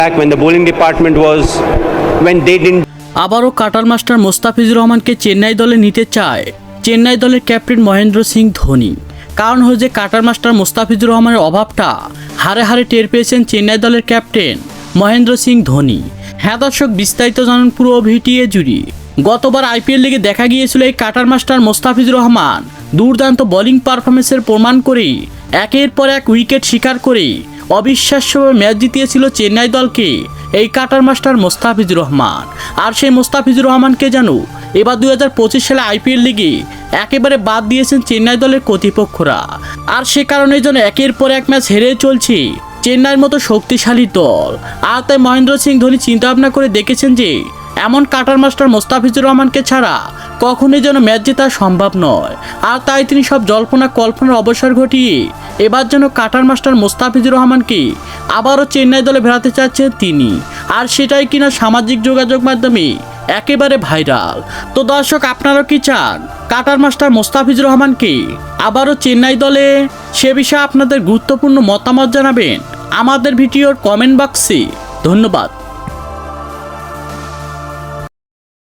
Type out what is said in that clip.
back when the bowling department was when they didn't. আবারও cutter master Mostafizur রহমানকে চেন্নাই দলে নিতে চায় চেন্নাই দলের ক্যাপ্টেন মহেন্দ্র সিং ধোনি। কারণ হচ্ছে কাটার মাস্টার মোস্তাফিজুর রহমানের অভাবটা হারে হারে টের পেয়েছেন চেন্নাই দলের ক্যাপ্টেন মহেন্দ্র সিং ধোনি। হ্যাঁ দর্শক, বিস্তারিত জানুন পুরো ভিডিও জুড়ে। গতবার আইপিএল লিগে দেখা গিয়েছিল এই কাটার মাস্টার মোস্তাফিজুর রহমান দুর্দান্ত বোলিং পারফরমেন্সের প্রমাণ করে একের পর এক উইকেট শিকার করে অবিশ্বাস্যভাবে ম্যাচ জিতিয়েছিল চেন্নাই দলকে এই কাটার মাস্টার মোস্তাফিজুর রহমান। আর সেই মোস্তাফিজুর রহমানকে যেন এবার 2025 সালে আইপিএল লিগে একেবারে বাদ দিয়েছেন চেন্নাই দলের কর্তৃপক্ষরা। আর সে কারণে যেন একের পর এক ম্যাচ হেরে চলছে চেন্নাইয়ের মতো শক্তিশালী দল। আর তাই মহেন্দ্র সিং ধোনি চিন্তা ভাবনা করে দেখেছেন যে এমন কাটার মাস্টার মোস্তাফিজুর রহমানকে ছাড়া কখনোই যেন ম্যাচ জেতা সম্ভব নয়। আর তাই তিনি সব জল্পনা কল্পনার অবসর ঘটিয়ে এবার যেন কাটার মাস্টার মোস্তাফিজুর রহমানকে আবারও চেন্নাই দলে ফেরাতে চাচ্ছেন তিনি। আর সেটাই কিনা সামাজিক যোগাযোগ মাধ্যমে একেবারে ভাইরাল। তো দর্শক, আপনারা কি চান কাটার মাস্টার মোস্তাফিজুর রহমানকে আবারও চেন্নাই দলে? সে বিষয়ে আপনাদের গুরুত্বপূর্ণ মতামত জানাবেন আমাদের ভিডিওর কমেন্ট বক্সে। ধন্যবাদ।